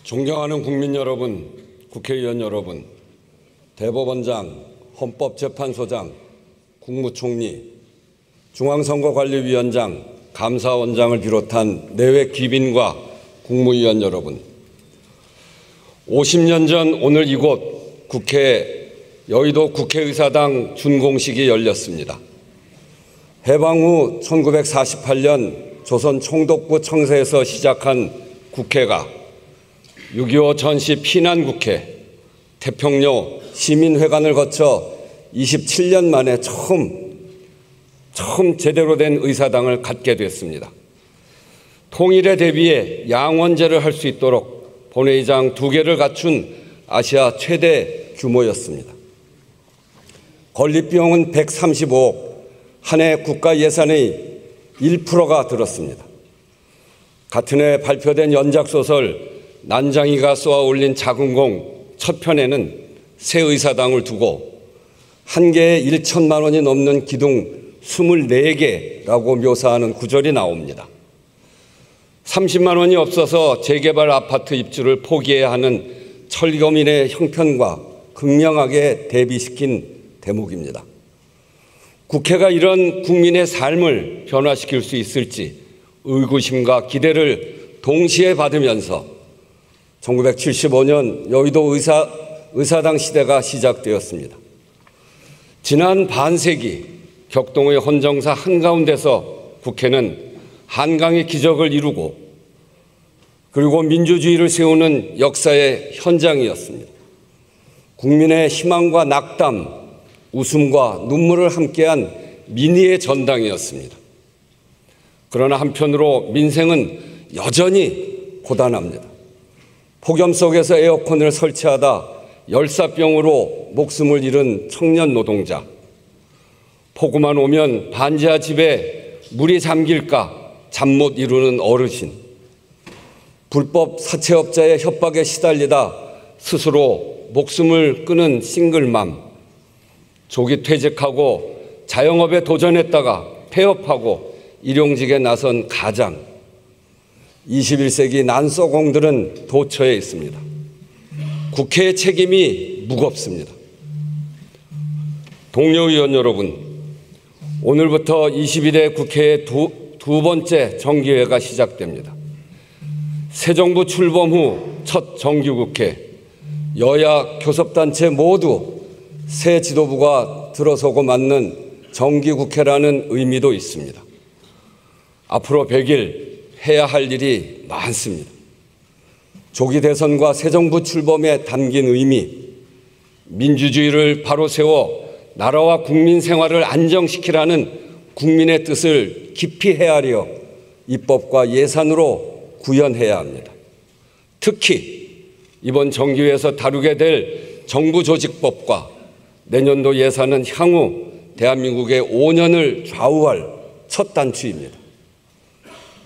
존경하는 국민 여러분, 국회의원 여러분, 대법원장, 헌법재판소장, 국무총리, 중앙선거관리위원장, 감사원장을 비롯한 내외 귀빈과 국무위원 여러분, 50년 전 오늘 이곳 국회 여의도 국회의사당 준공식이 열렸습니다. 해방 후 1948년 조선 총독부 청사에서 시작한 국회가 6.25 전시 피난국회, 태평로 시민회관을 거쳐 27년 만에 처음 제대로 된 의사당을 갖게 됐습니다. 통일에 대비해 양원제를 할 수 있도록 본회의장 2개를 갖춘 아시아 최대 규모였습니다. 건립비용은 135억, 한 해 국가 예산의 1%가 들었습니다. 같은 해 발표된 연작소설 난장이가 쏘아 올린 작은 공 첫 편에는 새 의사당을 두고 한 개에 1천만 원이 넘는 기둥 24개라고 묘사하는 구절이 나옵니다. 30만 원이 없어서 재개발 아파트 입주를 포기해야 하는 철거민의 형편과 극명하게 대비시킨 대목입니다. 국회가 이런 국민의 삶을 변화시킬 수 있을지 의구심과 기대를 동시에 받으면서 1975년 여의도 의사당 시대가 시작되었습니다. 지난 반세기 격동의 헌정사 한가운데서 국회는 한강의 기적을 이루고 그리고 민주주의를 세우는 역사의 현장이었습니다. 국민의 희망과 낙담, 웃음과 눈물을 함께한 민의의 전당이었습니다. 그러나 한편으로 민생은 여전히 고단합니다. 폭염 속에서 에어컨을 설치하다 열사병으로 목숨을 잃은 청년 노동자, 폭우만 오면 반지하 집에 물이 잠길까 잠 못 이루는 어르신, 불법 사채업자의 협박에 시달리다 스스로 목숨을 끊은 싱글맘, 조기 퇴직하고 자영업에 도전했다가 폐업하고 일용직에 나선 가장, 21세기 난소공들은 도처에 있습니다. 국회의 책임이 무겁습니다. 동료 의원 여러분, 오늘부터 22대 국회의 두 번째 정기회가 시작됩니다. 새 정부 출범 후 첫 정기국회, 여야 교섭단체 모두 새 지도부가 들어서고 맞는 정기국회라는 의미도 있습니다. 앞으로 100일 해야 할 일이 많습니다. 조기 대선과 새 정부 출범에 담긴 의미, 민주주의를 바로 세워 나라와 국민 생활을 안정시키라는 국민의 뜻을 깊이 헤아려 입법과 예산으로 구현해야 합니다. 특히 이번 정기회에서 다루게 될 정부조직법과 내년도 예산은 향후 대한민국의 5년을 좌우할 첫 단추입니다.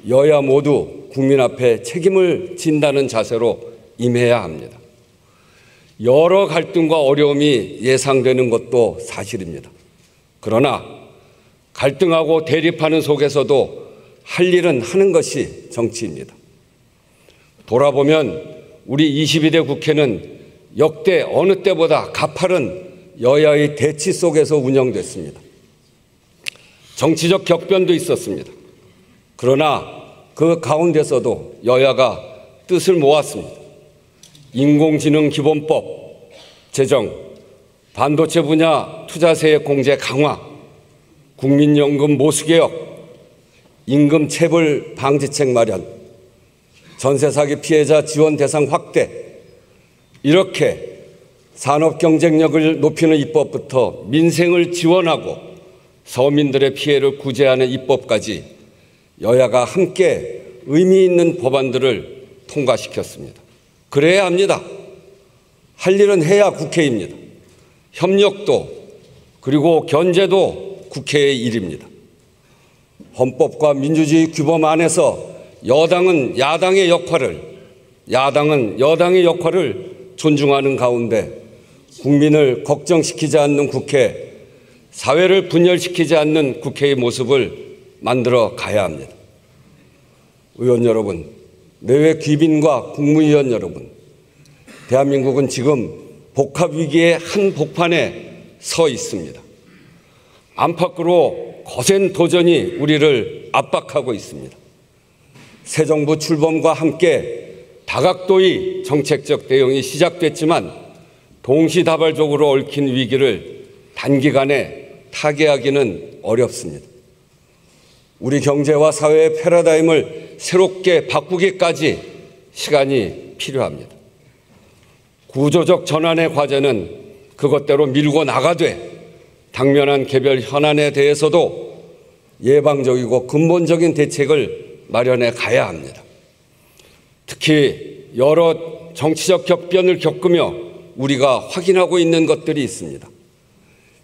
여야 모두 국민 앞에 책임을 진다는 자세로 임해야 합니다. 여러 갈등과 어려움이 예상되는 것도 사실입니다. 그러나 갈등하고 대립하는 속에서도 할 일은 하는 것이 정치입니다. 돌아보면 우리 22대 국회는 역대 어느 때보다 가파른 여야의 대치 속에서 운영됐습니다. 정치적 격변도 있었습니다. 그러나 그 가운데서도 여야가 뜻을 모았습니다. 인공지능 기본법 제정, 반도체 분야 투자세 공제 강화, 국민연금 모수개혁, 임금 체불 방지책 마련, 전세 사기 피해자 지원 대상 확대, 이렇게 산업 경쟁력을 높이는 입법부터 민생을 지원하고 서민들의 피해를 구제하는 입법까지 여야가 함께 의미 있는 법안들을 통과시켰습니다. 그래야 합니다. 할 일은 해야 국회입니다. 협력도 그리고 견제도 국회의 일입니다. 헌법과 민주주의 규범 안에서 여당은 야당의 역할을, 야당은 여당의 역할을 존중하는 가운데 국민을 걱정시키지 않는 국회, 사회를 분열시키지 않는 국회의 모습을 만들어 가야 합니다. 의원 여러분, 내외 귀빈과 국무위원 여러분, 대한민국은 지금 복합위기의 한복판에 서 있습니다. 안팎으로 거센 도전이 우리를 압박하고 있습니다. 새 정부 출범과 함께 다각도의 정책적 대응이 시작됐지만 동시다발적으로 얽힌 위기를 단기간에 타개하기는 어렵습니다. 우리 경제와 사회의 패러다임을 새롭게 바꾸기까지 시간이 필요합니다. 구조적 전환의 과제는 그것대로 밀고 나가되 당면한 개별 현안에 대해서도 예방적이고 근본적인 대책을 마련해 가야 합니다. 특히 여러 정치적 격변을 겪으며 우리가 확인하고 있는 것들이 있습니다.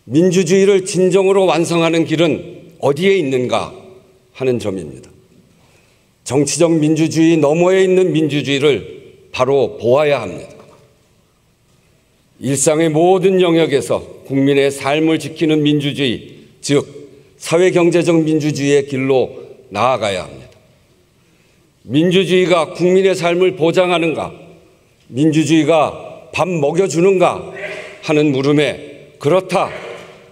민주주의를 진정으로 완성하는 길은 어디에 있는가 하는 점입니다. 정치적 민주주의 너머에 있는 민주주의를 바로 보아야 합니다. 일상의 모든 영역에서 국민의 삶을 지키는 민주주의, 즉 사회경제적 민주주의의 길로 나아가야 합니다. 민주주의가 국민의 삶을 보장하는가, 민주주의가 밥 먹여주는가 하는 물음에 그렇다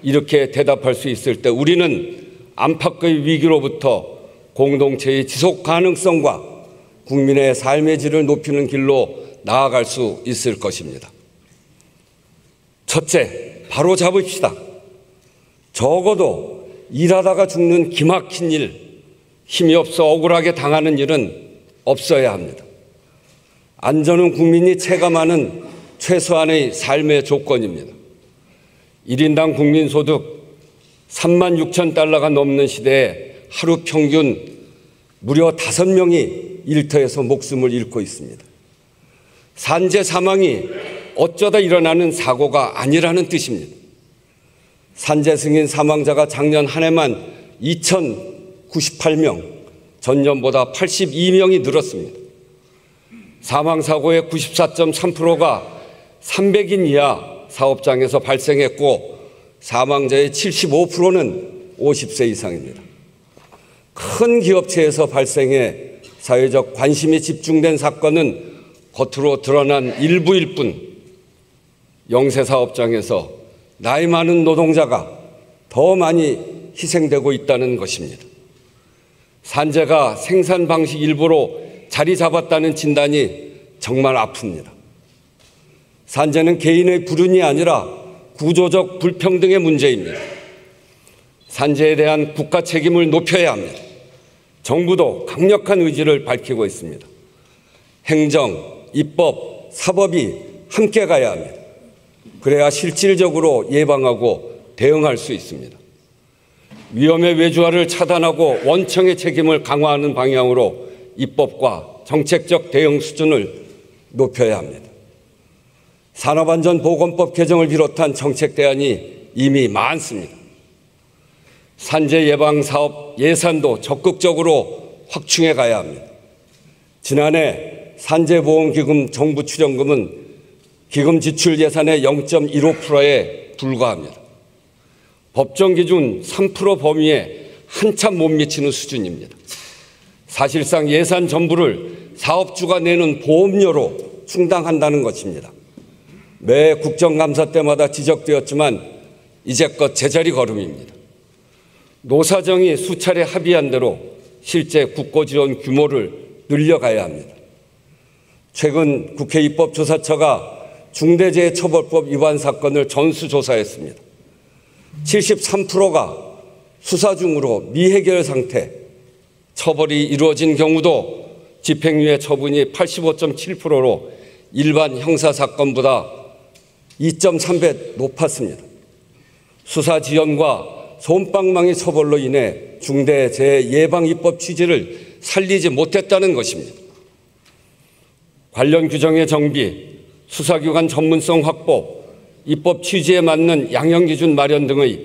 이렇게 대답할 수 있을 때 우리는 안팎의 위기로부터 공동체의 지속 가능성과 국민의 삶의 질을 높이는 길로 나아갈 수 있을 것입니다. 첫째, 바로 잡읍시다. 적어도 일하다가 죽는 기막힌 일, 힘이 없어 억울하게 당하는 일은 없어야 합니다. 안전은 국민이 체감하는 최소한의 삶의 조건입니다. 1인당 국민소득 36,000달러가 넘는 시대에 하루 평균 무려 5명이 일터에서 목숨을 잃고 있습니다. 산재 사망이 어쩌다 일어나는 사고가 아니라는 뜻입니다. 산재 승인 사망자가 작년 한 해만 2,098명, 전년보다 82명이 늘었습니다. 사망사고의 94.3%가 300인 이하 사업장에서 발생했고 사망자의 75%는 50세 이상입니다. 큰 기업체에서 발생해 사회적 관심이 집중된 사건은 겉으로 드러난 일부일 뿐 영세사업장에서 나이 많은 노동자가 더 많이 희생되고 있다는 것입니다. 산재가 생산 방식 일부로 자리 잡았다는 진단이 정말 아픕니다. 산재는 개인의 불운이 아니라 구조적 불평등의 문제입니다. 산재에 대한 국가 책임을 높여야 합니다. 정부도 강력한 의지를 밝히고 있습니다. 행정, 입법, 사법이 함께 가야 합니다. 그래야 실질적으로 예방하고 대응할 수 있습니다. 위험의 외주화를 차단하고 원청의 책임을 강화하는 방향으로 입법과 정책적 대응 수준을 높여야 합니다. 산업안전보건법 개정을 비롯한 정책 대안이 이미 많습니다. 산재 예방 사업 예산도 적극적으로 확충해 가야 합니다. 지난해 산재보험기금 정부 출연금은 기금 지출 예산의 0.15%에 불과합니다. 법정 기준 3% 범위에 한참 못 미치는 수준입니다. 사실상 예산 전부를 사업주가 내는 보험료로 충당한다는 것입니다. 매 국정감사 때마다 지적되었지만 이제껏 제자리 걸음입니다. 노사정이 수차례 합의한 대로 실제 국고지원 규모를 늘려가야 합니다. 최근 국회 입법조사처가 중대재해처벌법 위반 사건을 전수조사했습니다. 73%가 수사 중으로 미해결 상태, 처벌이 이루어진 경우도 집행유예 처분이 85.7%로 일반 형사사건보다 2.3배 높았습니다. 수사 지연과 솜방망이 처벌로 인해 중대재해 예방입법 취지를 살리지 못했다는 것입니다. 관련 규정의 정비, 수사기관 전문성 확보, 입법 취지에 맞는 양형기준 마련 등의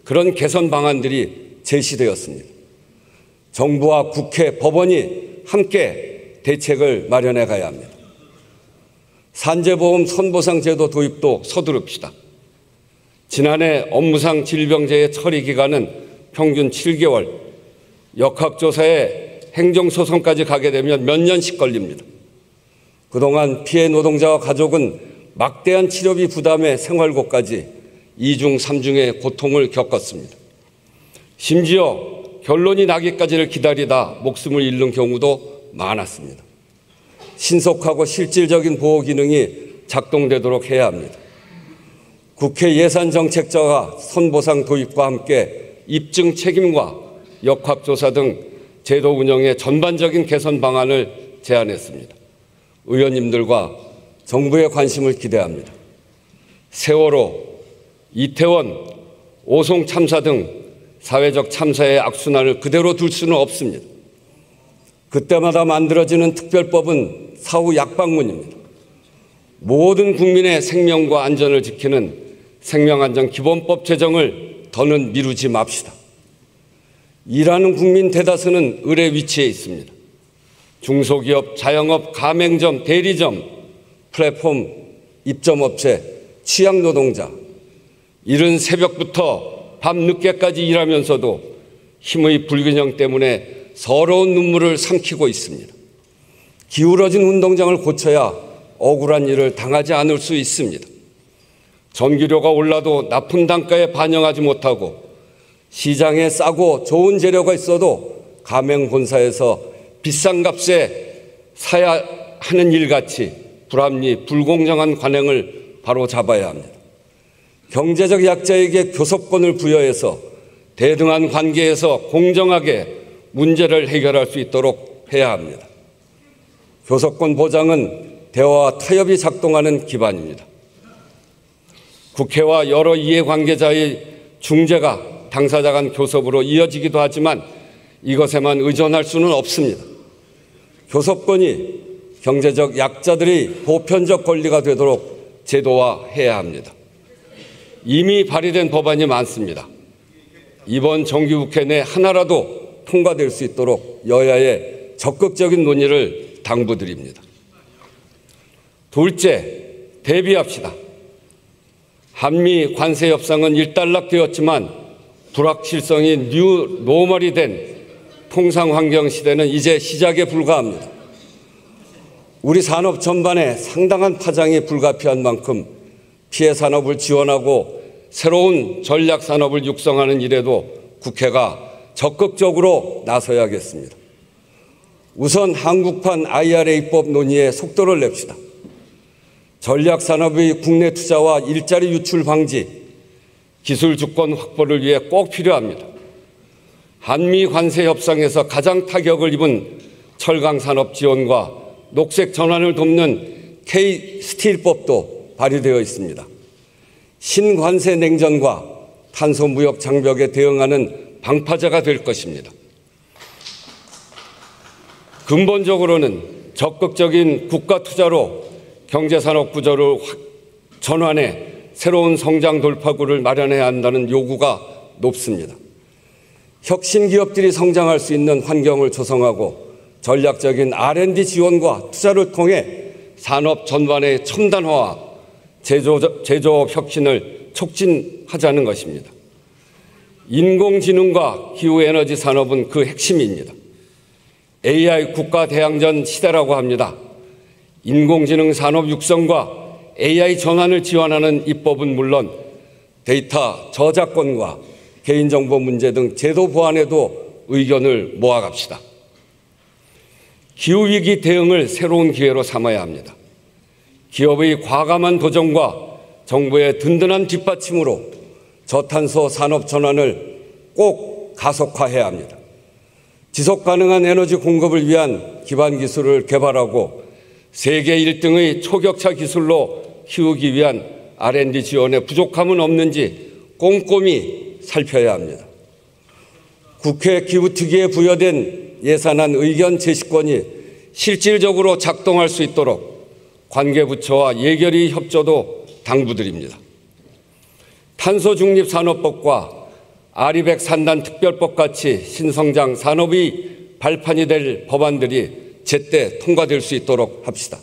그런 개선 방안들이 제시되었습니다. 정부와 국회, 법원이 함께 대책을 마련해 가야 합니다. 산재보험 선보상 제도 도입도 서두릅시다. 지난해 업무상 질병재해 처리 기간은 평균 7개월, 역학조사에 행정소송까지 가게 되면 몇 년씩 걸립니다. 그동안 피해 노동자와 가족은 막대한 치료비 부담에 생활고까지 이중 삼중의 고통을 겪었습니다. 심지어 결론이 나기까지를 기다리다 목숨을 잃는 경우도 많았습니다. 신속하고 실질적인 보호 기능이 작동되도록 해야 합니다. 국회 예산정책처가 선보상 도입과 함께 입증 책임과 역학조사 등 제도 운영의 전반적인 개선 방안을 제안했습니다. 의원님들과 정부의 관심을 기대합니다. 세월호, 이태원, 오송 참사 등 사회적 참사의 악순환을 그대로 둘 수는 없습니다. 그때마다 만들어지는 특별법은 사후 약방문입니다. 모든 국민의 생명과 안전을 지키는 생명안전기본법 제정을 더는 미루지 맙시다. 일하는 국민 대다수는 을의 위치에 있습니다. 중소기업, 자영업, 가맹점, 대리점, 플랫폼, 입점업체, 취약노동자, 이른 새벽부터 밤늦게까지 일하면서도 힘의 불균형 때문에 서러운 눈물을 삼키고 있습니다. 기울어진 운동장을 고쳐야 억울한 일을 당하지 않을 수 있습니다. 전기료가 올라도 nap은 단가에 반영하지 못하고 시장에 싸고 좋은 재료가 있어도 가맹 본사에서 비싼 값에 사야 하는 일같이 불합리, 불공정한 관행을 바로잡아야 합니다. 경제적 약자에게 교섭권을 부여해서 대등한 관계에서 공정하게 문제를 해결할 수 있도록 해야 합니다. 교섭권 보장은 대화와 타협이 작동하는 기반입니다. 국회와 여러 이해관계자의 중재가 당사자 간 교섭으로 이어지기도 하지만 이것에만 의존할 수는 없습니다. 교섭권이 경제적 약자들의 보편적 권리가 되도록 제도화해야 합니다. 이미 발의된 법안이 많습니다. 이번 정기국회 내 하나라도 통과될 수 있도록 여야의 적극적인 논의를 당부드립니다. 둘째, 대비합시다. 한미 관세 협상은 일단락되었지만 불확실성이 뉴 노멀이 된 통상환경 시대는 이제 시작에 불과합니다. 우리 산업 전반에 상당한 파장이 불가피한 만큼 피해 산업을 지원하고 새로운 전략 산업을 육성하는 일에도 국회가 적극적으로 나서야겠습니다. 우선 한국판 IRA법 논의에 속도를 냅시다. 전략 산업의 국내 투자와 일자리 유출 방지, 기술 주권 확보를 위해 꼭 필요합니다. 한미 관세 협상에서 가장 타격을 입은 철강 산업 지원과 녹색 전환을 돕는 K-스틸법도 발의되어 있습니다. 신관세 냉전과 탄소 무역 장벽에 대응하는 방파제가 될 것입니다. 근본적으로는 적극적인 국가 투자로 경제산업 구조를 전환해 새로운 성장 돌파구를 마련해야 한다는 요구가 높습니다. 혁신 기업들이 성장할 수 있는 환경을 조성하고 전략적인 R&D 지원과 투자를 통해 산업 전반의 첨단화와 제조업 혁신을 촉진하자는 것입니다. 인공지능과 기후에너지 산업은 그 핵심입니다. AI 국가대항전 시대라고 합니다. 인공지능 산업 육성과 AI 전환을 지원하는 입법은 물론 데이터 저작권과 개인정보 문제 등 제도 보완에도 의견을 모아갑시다. 기후위기 대응을 새로운 기회로 삼아야 합니다. 기업의 과감한 도전과 정부의 든든한 뒷받침으로 저탄소 산업 전환을 꼭 가속화해야 합니다. 지속 가능한 에너지 공급을 위한 기반 기술을 개발하고 세계 1등의 초격차 기술로 키우기 위한 R&D 지원에 부족함은 없는지 꼼꼼히 살펴야 합니다. 국회 기후특위에 부여된 예산안 의견 제시권이 실질적으로 작동할 수 있도록 관계부처와 예결위 협조도 당부드립니다. 탄소중립산업법과 아리백 산단 특별법 같이 신성장 산업의 발판이 될 법안들이 제때 통과될 수 있도록 합시다.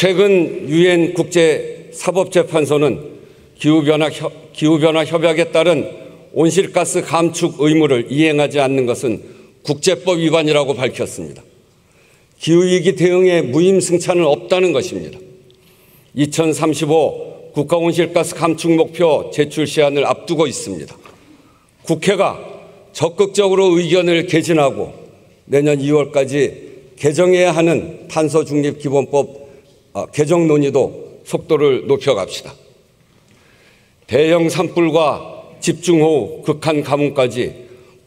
최근 유엔 국제사법재판소는 기후변화 협약에 따른 온실가스 감축 의무를 이행하지 않는 것은 국제법 위반이라고 밝혔습니다. 기후위기 대응에 무임승차는 없다는 것입니다. 2035 국가온실가스 감축 목표 제출 시한을 앞두고 있습니다. 국회가 적극적으로 의견을 개진하고 내년 2월까지 개정해야 하는 탄소중립기본법 개정 논의도 속도를 높여갑시다. 대형 산불과 집중호우, 극한 가뭄까지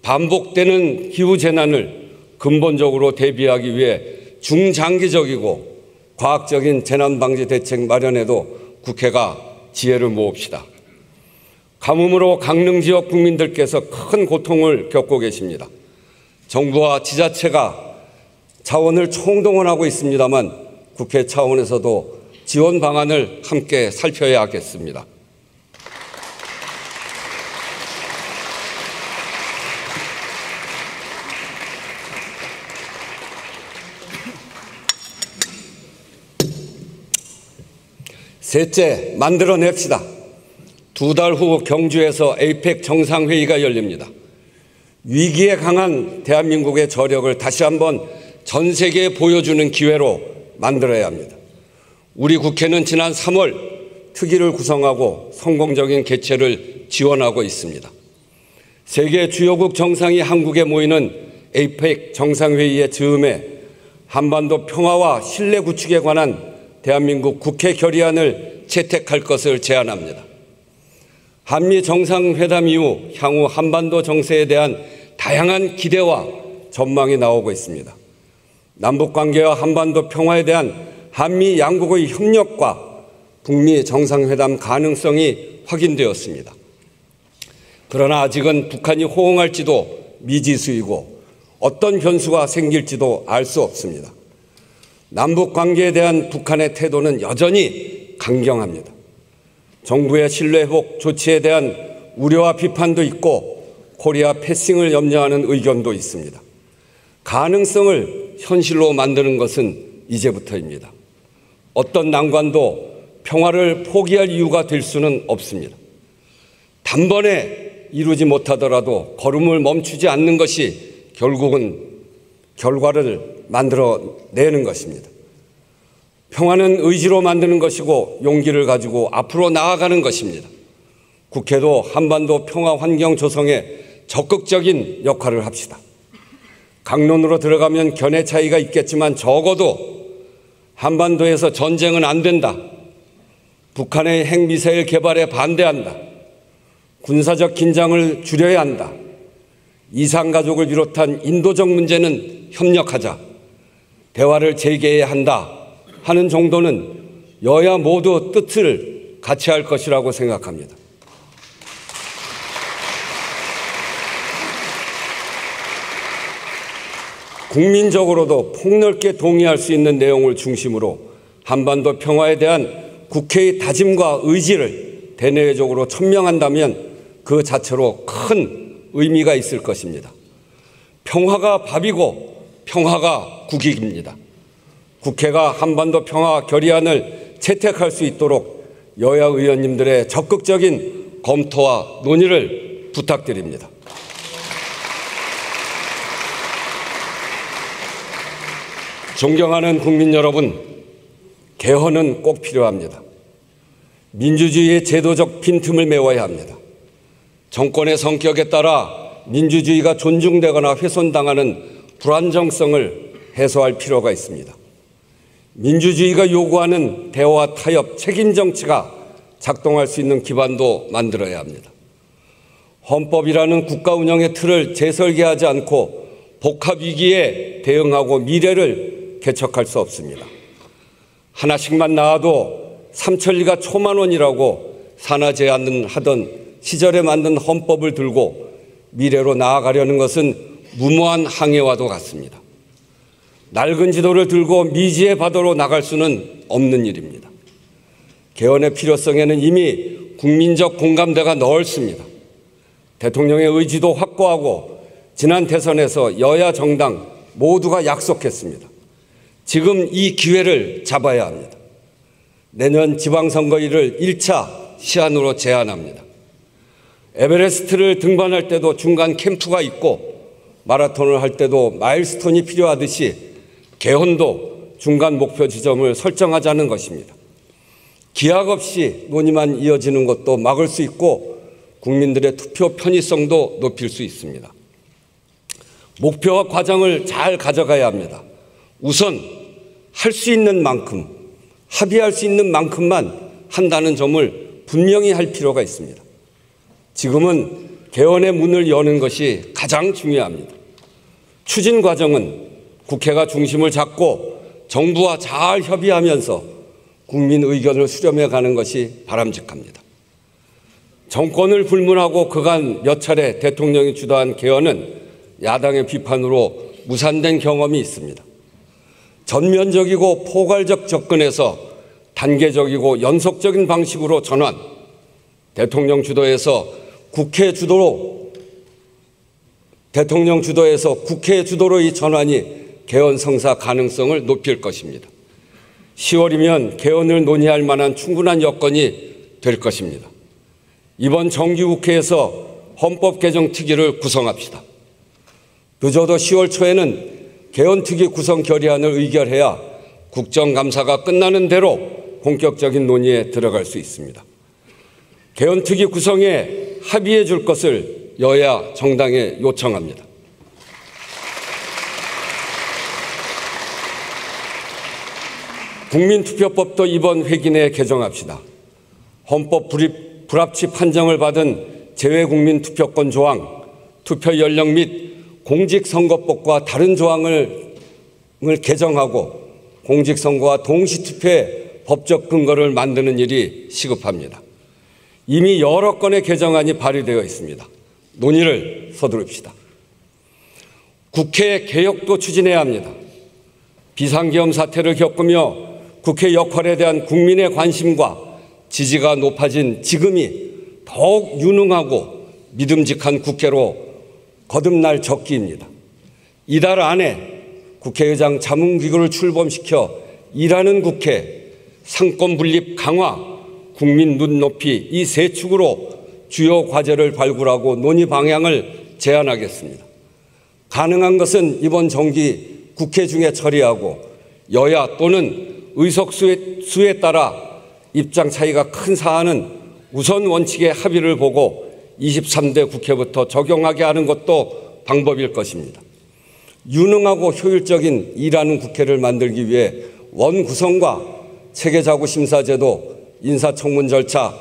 반복되는 기후재난을 근본적으로 대비하기 위해 중장기적이고 과학적인 재난방지 대책 마련에도 국회가 지혜를 모읍시다. 가뭄으로 강릉 지역 국민들께서 큰 고통을 겪고 계십니다. 정부와 지자체가 자원을 총동원하고 있습니다만 국회 차원에서도 지원 방안을 함께 살펴야 하겠습니다. 셋째, 만들어냅시다. 2달 후 경주에서 에이펙 정상회의가 열립니다. 위기에 강한 대한민국의 저력을 다시 한번 전 세계에 보여주는 기회로 만들어야 합니다. 우리 국회는 지난 3월 특위를 구성하고 성공적인 개최를 지원하고 있습니다. 세계 주요국 정상이 한국에 모이는 에이펙 정상회의의 즈음에 한반도 평화와 신뢰 구축에 관한 대한민국 국회 결의안을 채택할 것을 제안합니다. 한미 정상회담 이후 향후 한반도 정세에 대한 다양한 기대와 전망이 나오고 있습니다. 남북관계와 한반도 평화에 대한 한미 양국의 협력과 북미 정상회담 가능성이 확인되었습니다. 그러나 아직은 북한이 호응할지도 미지수이고 어떤 변수가 생길지도 알 수 없습니다. 남북관계에 대한 북한의 태도는 여전히 강경합니다. 정부의 신뢰회복 조치에 대한 우려와 비판도 있고 코리아 패싱을 염려하는 의견도 있습니다. 가능성을 현실로 만드는 것은 이제부터입니다. 어떤 난관도 평화를 포기할 이유가 될 수는 없습니다. 단번에 이루지 못하더라도 걸음을 멈추지 않는 것이 결국은 결과를 만들어내는 것입니다. 평화는 의지로 만드는 것이고 용기를 가지고 앞으로 나아가는 것입니다. 국회도 한반도 평화 환경 조성에 적극적인 역할을 합시다. 강론으로 들어가면 견해 차이가 있겠지만 적어도 한반도에서 전쟁은 안 된다. 북한의 핵미사일 개발에 반대한다. 군사적 긴장을 줄여야 한다. 이산가족을 비롯한 인도적 문제는 협력하자. 대화를 재개해야 한다 하는 정도는 여야 모두 뜻을 같이 할 것이라고 생각합니다. 국민적으로도 폭넓게 동의할 수 있는 내용을 중심으로 한반도 평화에 대한 국회의 다짐과 의지를 대내외적으로 천명한다면 그 자체로 큰 의미가 있을 것입니다. 평화가 밥이고 평화가 국익입니다. 국회가 한반도 평화 결의안을 채택할 수 있도록 여야 의원님들의 적극적인 검토와 논의를 부탁드립니다. 존경하는 국민 여러분, 개헌은 꼭 필요합니다. 민주주의의 제도적 빈틈을 메워야 합니다. 정권의 성격에 따라 민주주의가 존중되거나 훼손당하는 불안정성을 해소할 필요가 있습니다. 민주주의가 요구하는 대화와 타협, 책임 정치가 작동할 수 있는 기반도 만들어야 합니다. 헌법이라는 국가 운영의 틀을 재설계하지 않고 복합 위기에 대응하고 미래를 개척할 수 없습니다. 하나씩만 나와도 삼천리가 초만원이라고 산하제안을 하던 시절에 만든 헌법을 들고 미래로 나아가려는 것은 무모한 항해와도 같습니다. 낡은 지도를 들고 미지의 바다로 나갈 수는 없는 일입니다. 개헌의 필요성에는 이미 국민적 공감대가 넓습니다. 대통령의 의지도 확고하고 지난 대선에서 여야 정당 모두가 약속했습니다. 지금 이 기회를 잡아야 합니다. 내년 지방선거일을 1차 시한으로 제한합니다. 에베레스트를 등반할 때도 중간 캠프가 있고 마라톤을 할 때도 마일스톤이 필요하듯이 개헌도 중간 목표 지점을 설정하자는 것입니다. 기약 없이 논의만 이어지는 것도 막을 수 있고 국민들의 투표 편의성도 높일 수 있습니다. 목표와 과정을 잘 가져가야 합니다. 우선 할 수 있는 만큼, 합의할 수 있는 만큼만 한다는 점을 분명히 할 필요가 있습니다. 지금은 개헌의 문을 여는 것이 가장 중요합니다. 추진 과정은 국회가 중심을 잡고 정부와 잘 협의하면서 국민 의견을 수렴해 가는 것이 바람직합니다. 정권을 불문하고 그간 몇 차례 대통령이 주도한 개헌은 야당의 비판으로 무산된 경험이 있습니다. 전면적이고 포괄적 접근에서 단계적이고 연속적인 방식으로 전환, 대통령 주도에서 국회 주도로 이 전환이 개헌 성사 가능성을 높일 것입니다. 10월이면 개헌을 논의할 만한 충분한 여건이 될 것입니다. 이번 정기국회에서 헌법 개정 특위를 구성합시다. 늦어도 10월 초에는 개헌 특위 구성 결의안을 의결해야 국정감사가 끝나는 대로 본격적인 논의에 들어갈 수 있습니다. 개헌 특위 구성에 합의해 줄 것을 여야 정당에 요청합니다. 국민투표법도 이번 회기 내에 개정합시다. 헌법 불합치 판정을 받은 재외국민투표권 조항, 투표 연령 및 공직선거법과 다른 조항을 개정하고 공직선거와 동시투표의 법적 근거를 만드는 일이 시급합니다. 이미 여러 건의 개정안이 발의되어 있습니다. 논의를 서두릅시다. 국회 개혁도 추진해야 합니다. 비상계엄 사태를 겪으며 국회 역할에 대한 국민의 관심과 지지가 높아진 지금이 더욱 유능하고 믿음직한 국회로 거듭날 적기입니다. 이달 안에 국회의장 자문기구를 출범시켜 일하는 국회, 상권 분립 강화, 국민 눈높이 이 세 축으로 주요 과제를 발굴하고 논의 방향을 제안하겠습니다. 가능한 것은 이번 정기 국회 중에 처리하고 여야 또는 의석수에 따라 입장 차이가 큰 사안은 우선 원칙의 합의를 보고 23대 국회부터 적용하게 하는 것도 방법일 것입니다. 유능하고 효율적인 일하는 국회를 만들기 위해 원구성과 체계자구심사제도, 인사청문 절차,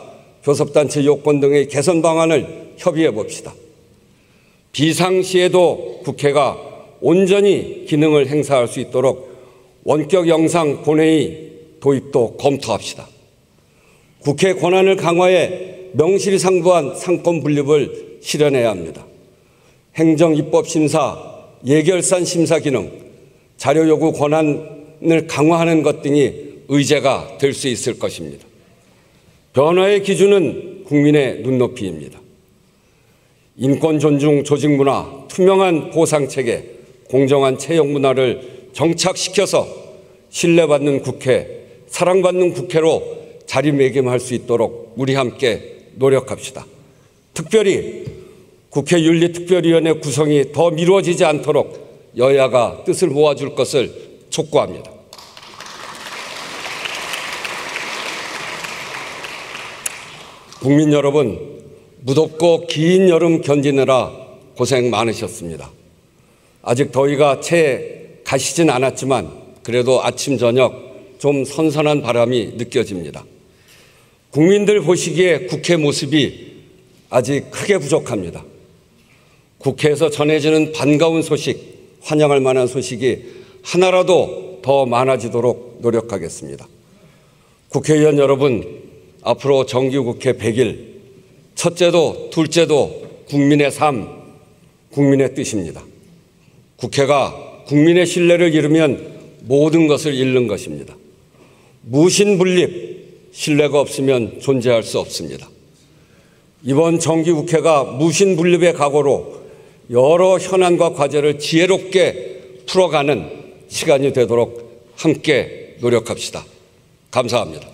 교섭단체 요건 등의 개선 방안을 협의해 봅시다. 비상시에도 국회가 온전히 기능을 행사할 수 있도록 원격 영상 본회의 도입도 검토합시다. 국회 권한을 강화해 명실상부한 상권 분립을 실현해야 합니다. 행정입법심사, 예결산 심사 기능, 자료 요구 권한을 강화하는 것 등이 의제가 될 수 있을 것입니다. 변화의 기준은 국민의 눈높이입니다. 인권 존중 조직 문화, 투명한 보상 체계, 공정한 채용 문화를 정착시켜서 신뢰받는 국회, 사랑받는 국회로 자리매김할 수 있도록 우리 함께 노력합시다. 특별히 국회 윤리특별위원회 구성이 더 미뤄지지 않도록 여야가 뜻을 모아줄 것을 촉구합니다. 국민 여러분, 무덥고 긴 여름 견디느라 고생 많으셨습니다. 아직 더위가 채 가시진 않았지만 그래도 아침 저녁 좀 선선한 바람이 느껴집니다. 국민들 보시기에 국회 모습이 아직 크게 부족합니다. 국회에서 전해지는 반가운 소식, 환영할 만한 소식이 하나라도 더 많아지도록 노력하겠습니다. 국회의원 여러분, 앞으로 정기국회 100일, 첫째도 둘째도 국민의 삶, 국민의 뜻입니다. 국회가 국민의 신뢰를 잃으면 모든 것을 잃는 것입니다. 무신분립, 신뢰가 없으면 존재할 수 없습니다. 이번 정기국회가 무신분립의 각오로 여러 현안과 과제를 지혜롭게 풀어가는 시간이 되도록 함께 노력합시다. 감사합니다.